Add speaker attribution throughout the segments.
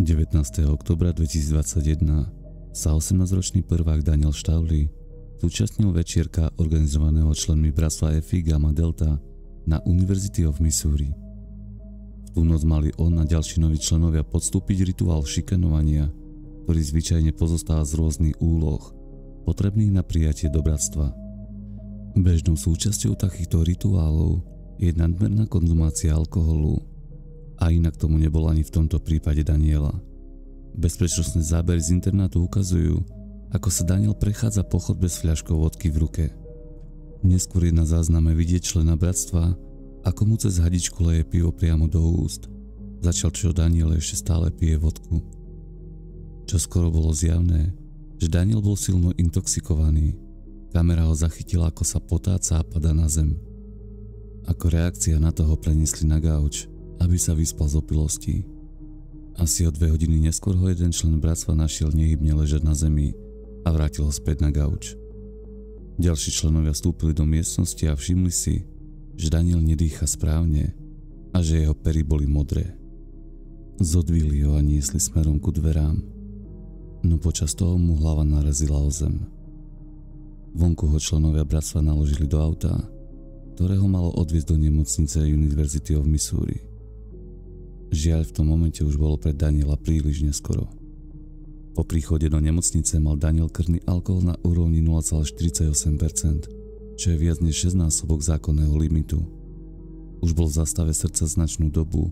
Speaker 1: 19. októbra 2021 sa 18-ročný prvák Daniel Štavli zúčastnil večierka organizovaného členmi bratstva Phi Gamma Delta na University of Missouri. V tú noc mali on a ďalší noví členovia podstúpiť rituál šikanovania, ktorý zvyčajne pozostáva z rôznych úloh, potrebných na prijatie do bratstva. Bežnou súčasťou takýchto rituálov je nadmerná konzumácia alkoholu, a inak tomu nebolo ani v tomto prípade Daniela. Bezpečnostné zábery z internetu ukazujú, ako sa Daniel prechádza po chodbe s fľaškou vodky v ruke. Neskôr je na zázname vidieť člena bratstva, ako mu cez hadičku leje pivo priamo do úst, začal čo Daniel ešte stále pije vodku. Čoskoro bolo zjavné, že Daniel bol silno intoxikovaný. Kamera ho zachytila, ako sa potáca a padá na zem. Ako reakcia na to ho preniesli na gauč, aby sa vyspal z opilosti. Asi o 2 hodiny neskôr ho jeden člen bratstva našiel nehybne ležať na zemi a vrátil ho späť na gauč. Ďalší členovia vstúpili do miestnosti a všimli si, že Daniel nedýcha správne a že jeho pery boli modré. Zodvili ho a niesli smerom ku dverám, no počas toho mu hlava narazila o zem. Vonku ho členovia bratstva naložili do auta, ktorého malo odviezť do nemocnice University of Missouri. Žiaľ, v tom momente už bolo pre Daniela príliš neskoro. Po príchode do nemocnice mal Daniel krvný alkohol na úrovni 0,48%, čo je viac než 6-násobok zákonného limitu. Už bol v zastave srdca značnú dobu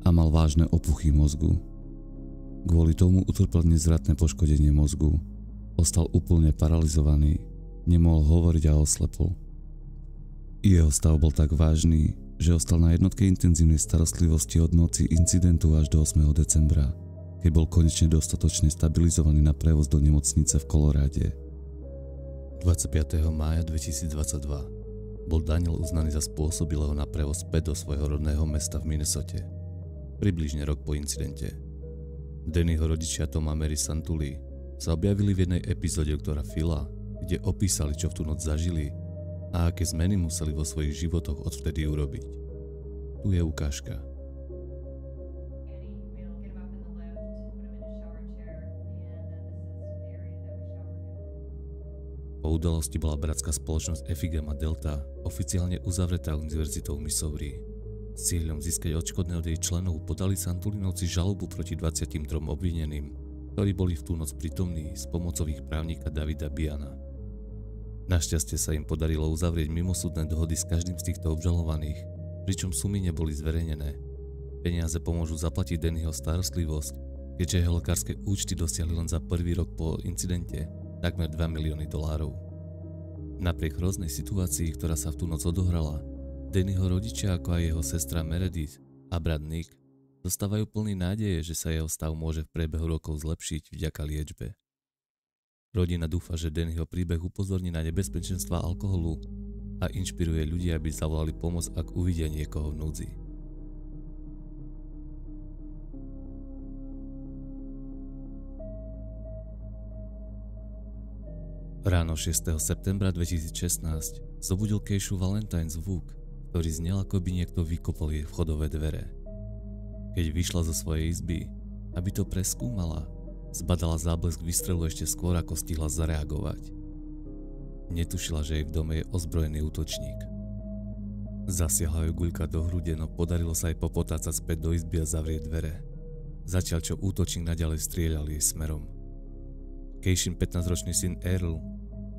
Speaker 1: a mal vážne opuchy mozgu. Kvôli tomu utrpel nezvratné poškodenie mozgu. Ostal úplne paralizovaný, nemohol hovoriť a oslepol. Jeho stav bol tak vážny, že ostal na jednotke intenzívnej starostlivosti od noci incidentu až do 8. decembra, keď bol konečne dostatočne stabilizovaný na prevoz do nemocnice v Koloráde. 25. mája 2022 bol Daniel uznaný za spôsobilého na prevoz späť do svojho rodného mesta v Minnesote, približne rok po incidente. Dannyho rodičia Tom a Mary Santulli sa objavili v jednej epizóde doktora Phila, kde opísali, čo v tú noc zažili a aké zmeny museli vo svojich životoch odvtedy urobiť. Tu je ukážka. Po udalosti bola bratská spoločnosť Phi Gamma Delta oficiálne uzavretá Univerzitou Missouri. S cieľom získať odškodné od jej členov podali Santulinovci žalobu proti 23 obvineným, ktorí boli v tú noc prítomní s pomocou ich právnika Davida Biana. Našťastie sa im podarilo uzavrieť mimosúdne dohody s každým z týchto obžalovaných, pričom sumy neboli zverejnené. Peniaze pomôžu zaplatiť Dannyho starostlivosť, keďže jeho lekárske účty dosiahli len za prvý rok po incidente takmer $2 milióny. Napriek hroznej situácii, ktorá sa v tú noc odohrala, Dannyho rodičia ako aj jeho sestra Meredith a brat Nick zostávajú plní nádeje, že sa jeho stav môže v priebehu rokov zlepšiť vďaka liečbe. Rodina dúfa, že Dannyho príbeh upozorní na nebezpečenstva alkoholu a inšpiruje ľudí, aby zavolali pomoc, ak uvidia niekoho v núdzi. Ráno 6. septembra 2016 zobudil Keishu Valentine zvuk, ktorý znel, ako by niekto vykopol jej vchodové dvere. Keď vyšla zo svojej izby, aby to preskúmala, zbadala záblesk výstrelu ešte skôr, ako stihla zareagovať. Netušila, že jej v dome je ozbrojený útočník. Zasiahla ju guľka do hrude, no podarilo sa jej popotácať späť do izby a zavrieť dvere. Zatiaľ čo útočník naďalej strieľal jej smerom. Keishin 15-ročný syn Earl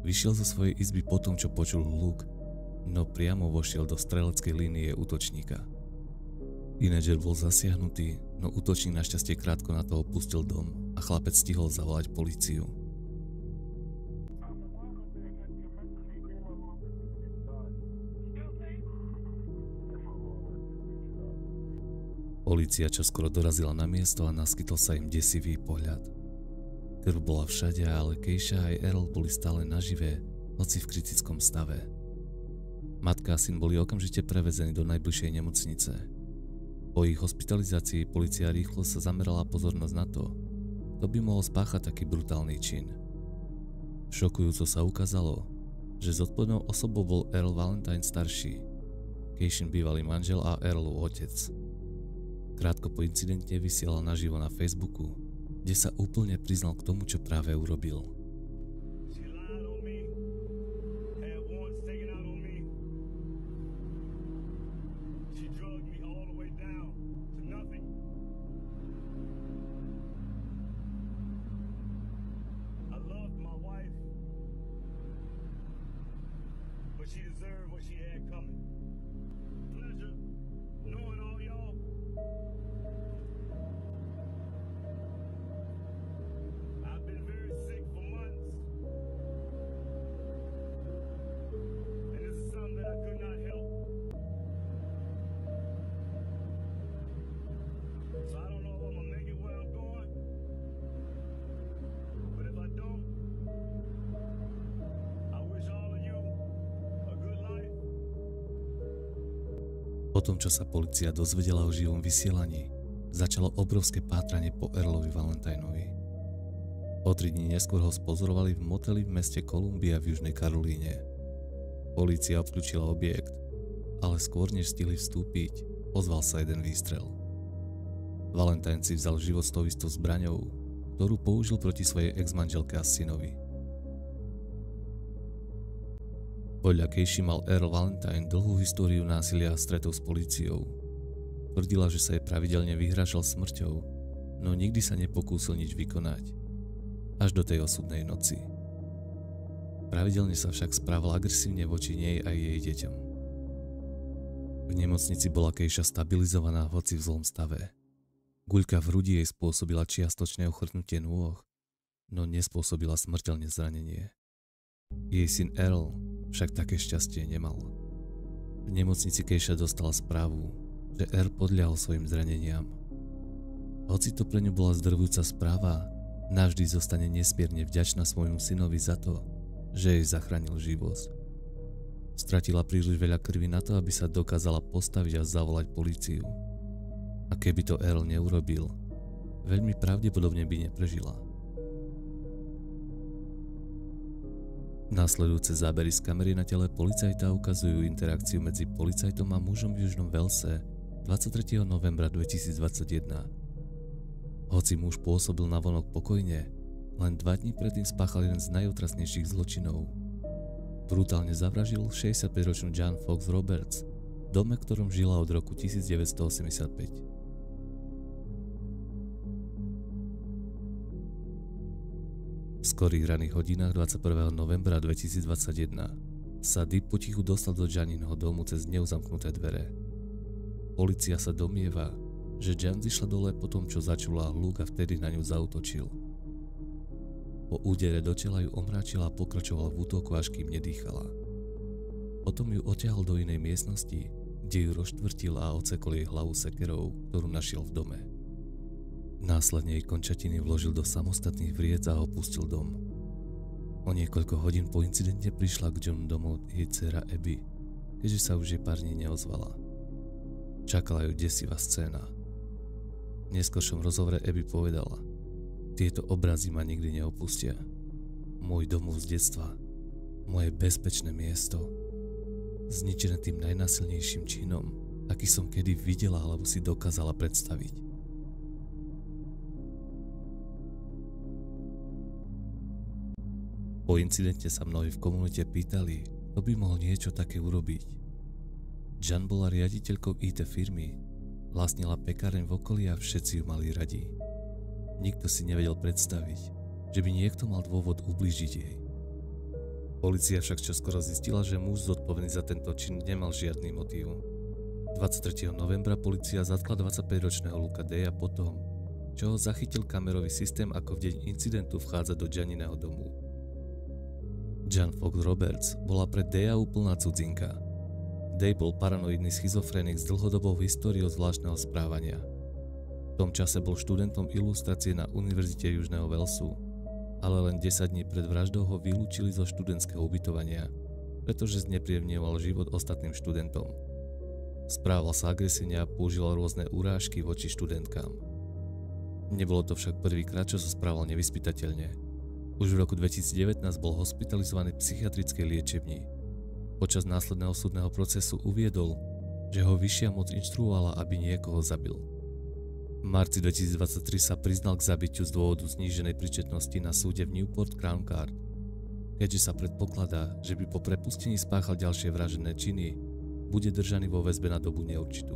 Speaker 1: vyšiel zo svojej izby po tom, čo počul hluk, no priamo vošiel do streleckej línie útočníka. Tínedžer bol zasiahnutý, no útočník našťastie krátko na to opustil dom a chlapec stihol zavolať políciu. Polícia čoskoro dorazila na miesto a naskytol sa im desivý pohľad. Krv bola všade, ale Keisha aj Earl boli stále naživé, hoci v kritickom stave. Matka a syn boli okamžite prevezení do najbližšej nemocnice. Po ich hospitalizácii polícia rýchlo sa zamerala pozornosť na to, kto by mohol spáchať taký brutálny čin. Šokujúco sa ukázalo, že zodpovednou osobou bol Earl Valentine starší, Keishin bývalý manžel a Earlov otec. krátko po incidente vysielal naživo na Facebooku, kde sa úplne priznal k tomu, čo práve urobil.
Speaker 2: She deserved what she had coming. Pleasure knowing all y'all. I've been very sick for months. And this is something that I could not help. So I don't know if I'm gonna make it where I'm going. But if I don't, I wish all of you a good life.
Speaker 1: Po tom, čo sa polícia dozvedela o živom vysielaní, začalo obrovské pátranie po Earlovi Valentinovi. O 3 dní neskôr ho spozorovali v moteli v meste Columbia v Južnej Karolíne. Polícia obklúčila objekt, ale skôr než stihli vstúpiť, ozval sa jeden výstrel. Valentine si vzal život s tou istou zbraňou, ktorú použil proti svojej ex-manželke a synovi. Podľa Casey mal Earl Valentine dlhú históriu násilia a stretov s políciou. Tvrdila, že sa jej pravidelne vyhrážal smrťou, no nikdy sa nepokúsil nič vykonať. Až do tej osudnej noci. Pravidelne sa však správal agresívne voči nej a jej deťom. V nemocnici bola Keisha stabilizovaná hoci v zlom stave. Guľka v hrudi jej spôsobila čiastočné ochrnutie nôh, no nespôsobila smrteľné zranenie. Jej syn Earl však také šťastie nemal. V nemocnici Keisha dostala správu, že Earl podľahol svojim zraneniam. Hoci to pre ňu bola zdrvujúca správa, navždy zostane nesmierne vďačná svojmu synovi za to, že jej zachránil život. Stratila príliš veľa krvi na to, aby sa dokázala postaviť a zavolať políciu. A keby to Earl neurobil, veľmi pravdepodobne by neprežila. Nasledujúce zábery z kamery na tele policajta ukazujú interakciu medzi policajtom a mužom v Južnom Walese 23. novembra 2021. Hoci muž pôsobil navonok pokojne, len 2 dní predtým spáchal jeden z najotrasnejších zločinov. Brutálne zavraždil 65-ročnú Jan Fox Roberts v dome, ktorom žila od roku 1985. V skorých raných hodinách 21. novembra 2021 sa Deep potichu dostal do Janinho domu cez neuzamknuté dvere. Polícia sa domnieva, že Jan zišla dole po tom, čo začula hluk a vtedy na ňu zaútočil. Po údere do tela ju omráčila a pokračoval v útoku, až kým nedýchala. Potom ju odtiahol do inej miestnosti, kde ju rozštvrtil a odsekol jej hlavu sekerou, ktorú našiel v dome. Následne jej končatiny vložil do samostatných vriec a opustil dom. O niekoľko hodín po incidente prišla k Johnu domov jej dcéra Abby, keďže sa už jej pár dní neozvala. Čakala ju desivá scéna. V neskôršom rozhovore Abby povedala: "Tieto obrazy ma nikdy neopustia. Môj domov z detstva, moje bezpečné miesto, zničené tým najnásilnejším činom, aký som kedy videla alebo si dokázala predstaviť." Po incidente sa mnohí v komunite pýtali, kto by mohol niečo také urobiť. Jan bola riaditeľkou IT firmy, vlastnila pekáreň v okolí a všetci ju mali radi. Nikto si nevedel predstaviť, že by niekto mal dôvod ublížiť jej. Polícia však čoskoro zistila, že muž zodpovedný za tento čin nemal žiadny motív. 23. novembra polícia zatkla 25-ročného Luka Deja po tom, čo ho zachytil kamerový systém, ako v deň incidentu vchádza do Janiného domu. Jan Fox Roberts bola pre Deja úplná cudzinka. Day bol paranoidný schizofrénik s dlhodobou históriou zvláštneho správania. V tom čase bol študentom ilustrácie na Univerzite Južného Walesu, ale len 10 dní pred vraždou ho vylúčili zo študentského ubytovania, pretože znepríjemňoval život ostatným študentom. Správal sa agresívne a používal rôzne urážky voči študentkám. Nebolo to však prvýkrát, čo sa správal nevyspytateľne. Už v roku 2019 bol hospitalizovaný v psychiatrickej liečebni. Počas následného súdneho procesu uviedol, že ho vyššia moc inštruovala, aby niekoho zabil. V marci 2023 sa priznal k zabitiu z dôvodu zníženej príčetnosti na súde v Newport Crown Court. Keďže sa predpokladá, že by po prepustení spáchal ďalšie vražedné činy, bude držaný vo väzbe na dobu neurčitú.